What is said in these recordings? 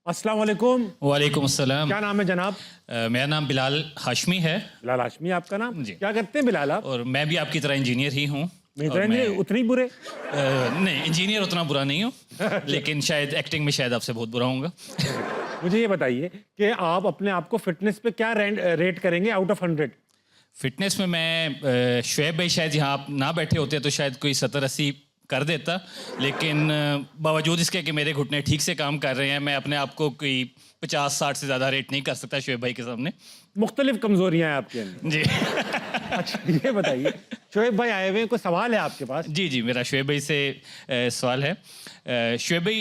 अस्सलाम वालेकुम। वालेकुम अस्सलाम। क्या नाम है जनाब? मेरा नाम बिलाल हाशमी है बिलाल हाशमी आपका नाम? जी। क्या करते हैं बिलाल आप? और मैं भी आपकी तरह इंजीनियर ही हूँ। और नहीं, उतनी बुरे? नहीं, इंजीनियर उतना बुरा नहीं हूँ लेकिन शायद एक्टिंग में शायद आपसे बहुत बुरा होऊंगा। मुझे ये बताइए कि आप अपने आप को फिटनेस पे क्या रेट करेंगे आउट ऑफ 100? फिटनेस में मैं शुएब भाई शायद यहाँ आप ना बैठे होते तो शायद कोई 70-80 कर देता, लेकिन बावजूद इसके कि मेरे घुटने ठीक से काम कर रहे हैं, मैं अपने आप को कोई 50-60 से ज़्यादा रेट नहीं कर सकता शुएब भाई के सामने। मुख्तलिफ कमजोरियां हैं आपके अंदर। जी। अच्छा ये बताइए, शोएब भाई आए हुए हैं, कोई सवाल है आपके पास? जी जी, मेरा शुएब भाई से सवाल है। शुएब भाई,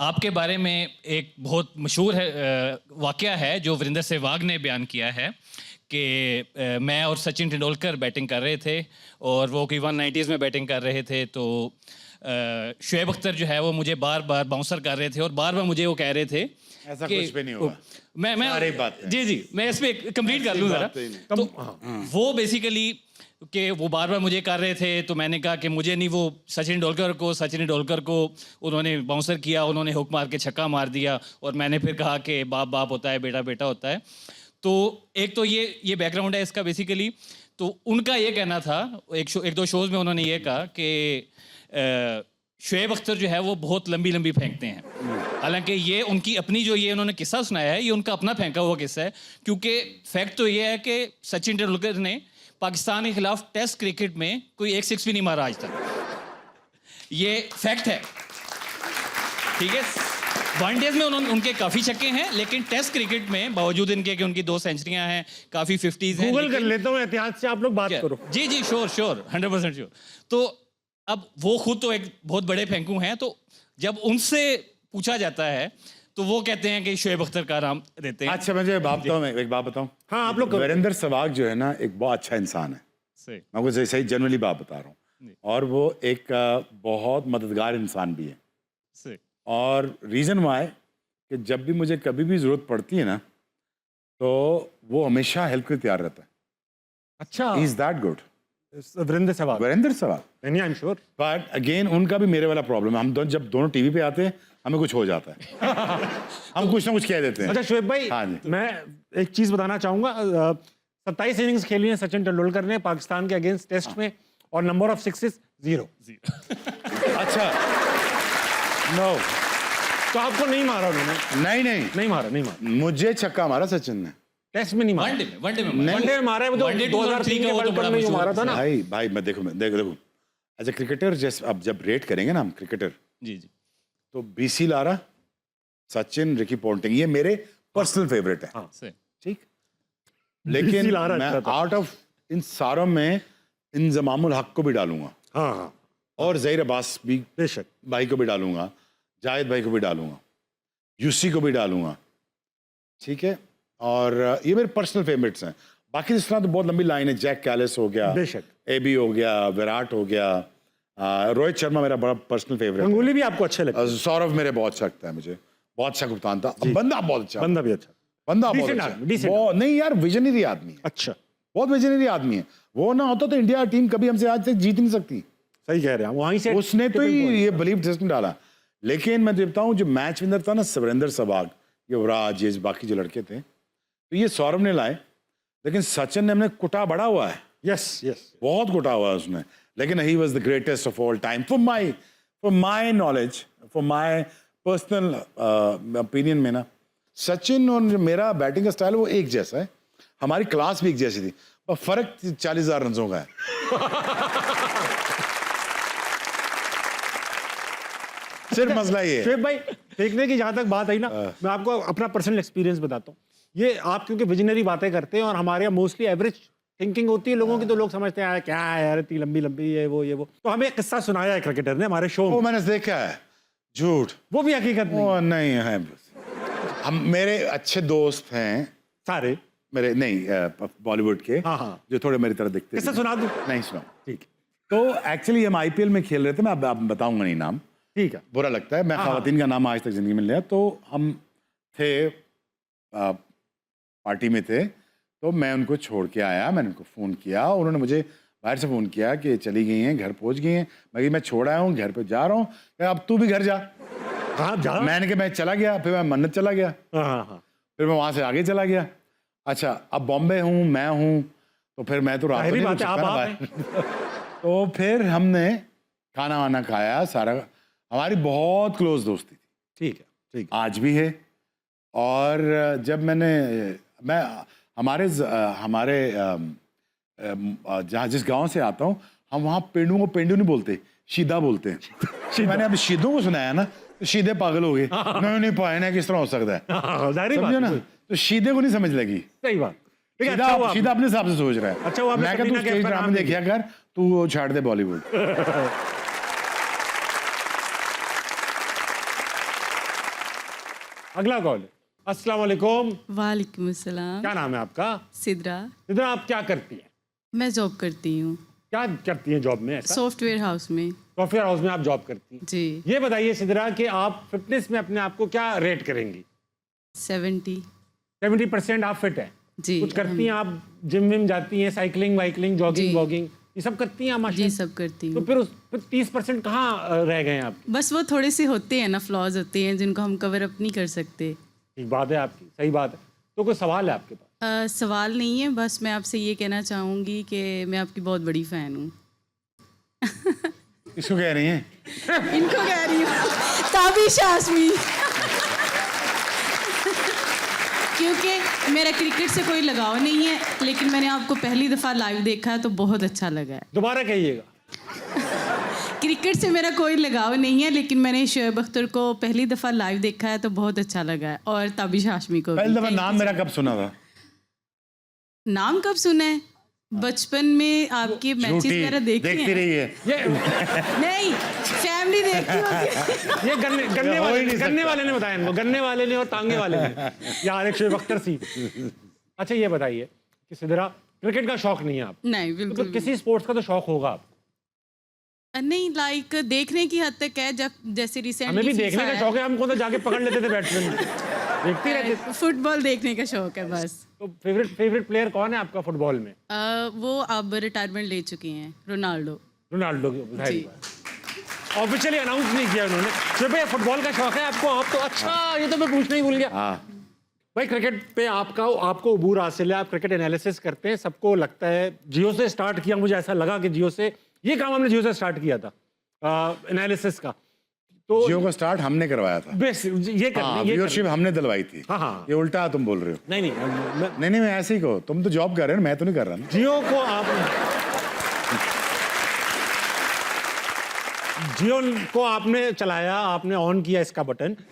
आपके बारे में एक बहुत मशहूर वाक़या है जो वीरेंद्र सहवाग ने बयान किया है कि मैं और सचिन तेंदुलकर बैटिंग कर रहे थे और वो कोई 190s में बैटिंग कर रहे थे, तो शुएब अख्तर जो है वो मुझे बार बार बाउंसर कर रहे थे और बार बार मुझे वो कह रहे थे ऐसा कि कुछ भी नहीं हुआ। मैं सारी बातें। जी जी, मैं इस पे कंप्लीट कर लूँ ज़रा। तो वो बेसिकली कि वो बार बार मुझे कर रहे थे, तो मैंने कहा कि मुझे नहीं, वो सचिन तेंदुलकर को उन्होंने बाउंसर किया, उन्होंने हुक मार के छक्का मार दिया और मैंने फिर कहा कि बाप बाप होता है, बेटा बेटा होता है। तो एक तो ये बैकग्राउंड है इसका बेसिकली। तो उनका ये कहना था, एक दो शोज़ में उन्होंने ये कहा कि शुएब अख्तर जो है वो बहुत लंबी लंबी फेंकते हैं। हालांकि ये उनकी अपनी जो ये उन्होंने किस्सा सुनाया है, ये उनका अपना फेंका हुआ किस्सा है, क्योंकि फैक्ट तो ये है कि सचिन तेंदुलकर ने पाकिस्तान के खिलाफ टेस्ट क्रिकेट में कोई एक सिक्स भी नहीं मारा आज तक। ये फैक्ट है, ठीक है। वनडेज में उनके काफ़ी छक्के हैं, लेकिन टेस्ट क्रिकेट में बावजूद इनके कि उनकी 2 सेंचुरियां हैं, काफ़ी 50s हैं। गूगल कर लेता हूँ, एहतियात से आप लोग बात करो। जी जी, श्योर 100% श्योर। तो अब वो खुद तो एक बहुत बड़े फेंकू हैं, तो जब उनसे पूछा जाता है तो वो कहते हैं कि शुएब अख्तर का नाम देते हैं। अच्छा, मुझे एक बात बताऊं। हाँ, आप लोग वीरेंद्र सहवाग जो है ना, एक बहुत अच्छा इंसान है। सही। मैं आपको सही जनरली बात बता रहा हूँ, और वो एक बहुत मददगार इंसान भी है। सही। और रीज़न वाई कि जब भी मुझे कभी भी ज़रूरत पड़ती है ना, तो वो हमेशा हेल्प के लिए तैयार रहता है। अच्छा, he is that good. Virender Sehwag. Virender Sehwag. नहीं, I am sure. But again उनका भी मेरे वाला प्रॉब्लम है, हम जब दोनों टीवी पे आते हैं हमें कुछ हो जाता है। हम कुछ ना कुछ कह देते हैं। अच्छा शोएब भाई, हाँ जी। मैं एक चीज बताना चाहूंगा। 27 इनिंग्स खेली हैं सचिन तेंदुलकर ने पाकिस्तान के अगेंस्ट टेस्ट में, और नंबर ऑफ सिक्सेस 0। अच्छा, नो, तो आपको नहीं मारा उन्होंने? नहीं मारा। मुझे छक्का मारा सचिन ने। टेस्ट में नहीं मारा। वनडे में वनडे में मारा है, वो तो 2003 के वर्ल्ड कप में ही मारा था ना। भाई मैं देखो एज ए क्रिकेटर, जैसे अब जब रेट करेंगे ना हम क्रिकेटर, जी जी, तो BC Lara, Sachin, Ricky Ponting, ये मेरे पर्सनल फेवरेट है। सही। ठीक, लेकिन BC लारा मैं अच्छा था। आउट ऑफ इन सारों में इंजमामुल हक को भी डालूंगा, हाँ, और ज़हीर अब्बास भी बेशक भाई को भी डालूंगा, जाहिद भाई को भी डालूंगा, यूसी को भी डालूंगा, ठीक है। और ये मेरे पर्सनल फेवरेट्स हैं। बाकी इस तरह तो बहुत लंबी लाइन है। जैक कैलिस हो गया, बेशक, AB हो गया, विराट हो गया, रोहित शर्मा मेरा बड़ा पर्सनल फेवरेट है। गंगूली भी आपको अच्छे लगते हैं? सौरव मेरे बहुत अच्छा लगता है, मुझे बहुत अच्छा कप्तान था, बंदा बहुत अच्छा, बंदा भी अच्छा, बंदा बहुत decent अच्छा, आदमी, decent बहुत नहीं यार, विजनरी आदमी है, अच्छा, बहुत विजनरी आदमी है। वो ना होता तो इंडिया टीम कभी हमसे आज तक जीत नहीं सकती। सही कह रहे हैं, वहीं से उसने तो ये बिलीव सिस्टम डाला। लेकिन मैं देखता हूँ जो मैच विनर था ना, वीरेंद्र सहवाग, युवराज, ये बाकी जो लड़के थे, तो ये सौरभ ने लाए, लेकिन सचिन ने हमने कुटा बड़ा हुआ है। यस, बहुत कुटा हुआ है उसने, लेकिन he was the greatest of all time for my knowledge, for my personal opinion में ना, सचिन और मेरा बैटिंग का स्टाइल वो एक जैसा है, हमारी क्लास भी एक जैसी थी, पर फर्क 40,000 रनों का है। सिर्फ मसला ये है। शोएब भाई, फेंकने की जहां तक बात आई ना, मैं आपको अपना पर्सनल एक्सपीरियंस बताता हूँ। ये आप क्योंकि विजनरी बातें करते हैं और हमारे यहाँ मोस्टली एवरेज थिंकिंग होती है लोगों की, तो लोग समझते हैं क्या है यार, इतनी लंबी लंबी ये वो। तो हमें एक किस्सा सुनाया है क्रिकेटर ने हमारे शो में, वो मैंने देखा है, झूठ, वो भी हकीकत नहीं वो नहीं है। हम मेरे अच्छे दोस्त हैं सारे, मेरे नहीं बॉलीवुड के, हाँ, जो थोड़े मेरी तरह दिखते किस्सा हैं। सुना दूं? नहीं सुनाओ। ठीक, तो एक्चुअली हम IPL में खेल रहे थे, मैं अब बताऊंगा नहीं नाम, ठीक है, बुरा लगता है, मैं खवातीन का नाम आज तक जिंदगी में लिया। तो हम थे पार्टी में थे, तो मैं उनको छोड़ के आया, मैंने उनको फ़ोन किया, उन्होंने मुझे बाहर से फ़ोन किया कि चली गई हैं, घर पहुंच गई हैं। मैं छोड़ आया हूँ, घर पे जा रहा हूँ, अब तू भी घर जा। हाँ जा। मैंने कहा मैं चला गया, फिर मैं मन्नत चला गया, हाँ हाँ फिर मैं वहां से आगे चला गया। अच्छा अब बॉम्बे हूँ मैं हूँ, तो फिर मैं तो रात को जाहिर नहीं बात रुक है, सकता आप ना बाहर। तो फिर हमने खाना वाना खाया सारा, हमारी बहुत क्लोज दोस्ती थी, ठीक है ठीक आज भी है। और जब मैं हमारे जहाँ जिस गांव से आता हूँ, हम वहाँ पेंडू को पेंडू नहीं बोलते, शीदा बोलते हैं। मैंने अब शीदों को सुनाया ना, तो शीदे पागल हो गए, नहीं पाए ना, किस तरह हो सकता है, है, जाहिर बात समझे है, ना। तो शीदे को नहीं समझ लगी, सही बात। ठीक है, सीधा अच्छा हुआ सीधा अपने हिसाब से सोच रहा है। अच्छा हुआ, मैं कहता सबरीना तू के स्टेज अपना ड्रामा नाम देखिया कर, तू वो छाड़ दे बॉलीवुड। अगला कॉल। अस्सलाम वालेकुम, वालेकुम अस्सलाम। क्या नाम है आपका? सिद्रा। इधर आप क्या करती हैं? मैं जॉब करती हूँ क्या करती हैं जॉब में? ऐसा सॉफ्टवेयर हाउस में। सॉफ्टवेयर हाउस में आप जॉब करती हैं। जी। ये बताइए सिद्रा कि आप फिटनेस में अपने आप को क्या रेट करेंगी? 70। 70% आप फिट हैं? जी। कुछ करती हैं आप? जिम विम जाती हैं, साइकिलिंग वाइकलिंग, जॉगिंग जी। वॉगिंग, ये सब करती हैं आप? जी माशाल्लाह। सब करती तो हूँ। फिर 30% कहाँ रह गए हैं आप? बस वो थोड़े से होते हैं ना, फ्लॉज होते हैं जिनको हम कवर अप नहीं कर सकते। ठीक बात है आपकी, सही बात है। तो कोई सवाल है आपके पास? सवाल नहीं है, बस मैं आपसे ये कहना चाहूँगी कि मैं आपकी बहुत बड़ी फ़ैन हूँ। इसको कह रही हैं? इनको कह रही हूँ, ताबिश आसमी। क्योंकि मेरा क्रिकेट से कोई लगाव नहीं है, लेकिन मैंने आपको पहली दफ़ा लाइव देखा है तो बहुत अच्छा लगा है। दोबारा कहिएगा। क्रिकेट से मेरा कोई लगाव नहीं है, लेकिन मैंने शोएब अख्तर को पहली दफ़ा लाइव देखा है तो बहुत अच्छा लगा है, और ताबिश हाशमी को भी। पहली दफा नाम मेरा कब सुना था? नाम कब सुना है? बचपन में आपके मैचेस झूठी, वगैरह देखती रही है। ये नहीं, फैमिली देखती होगी। ये गन्ने वाले ने बताया इनको, गन्ने वाले ने और तांगे वाले ने, यार एक शोएब अख्तर सी। अच्छा ये बताइए कि सिद्रा क्रिकेट का शौक नहीं है आप? नहीं तो बिल्कुल किसी स्पोर्ट्स का तो शौक होगा आप? नहीं, लाइक देखने की हद तक है। जब जैसे रिसेंटली हमें भी देखने का शौक है, हमको तो जाके पकड़ लेते थे बैट्समैन, देखते रहते थे। फुटबॉल देखने का शौक है बस। तो फेवरेट प्लेयर कौन है आपका फुटबॉल में? वो अब रिटायरमेंट ले चुके हैं, रोनाल्डो। रोनाल्डो जी। ऑफिशियली अनाउंस नहीं किया उन्होंने। तो भाई फुटबॉल का शौक है आपको? आप तो अच्छा, ये तो मैं पूछना ही भूल गया। हाँ भाई क्रिकेट पे आपको उबूर हासिल है, आप क्रिकेट एनालिसिस करते हैं, सबको लगता है जियो से स्टार्ट किया, मुझे ऐसा लगा कि जियो से ये काम हमने जियो से स्टार्ट किया था एनालिसिस का। तो जियो का स्टार्ट हमने करवाया था। बेस ये कर हाँ, ये व्यूअरशिप हमने दिलवाई थी। हाँ, हाँ। ये उल्टा तुम बोल रहे हो। नहीं नहीं मैं ऐसे ही कहो, तुम तो जॉब कर रहे हो, मैं तो नहीं कर रहा ना। जियो को आपने चलाया, आपने ऑन किया इसका बटन,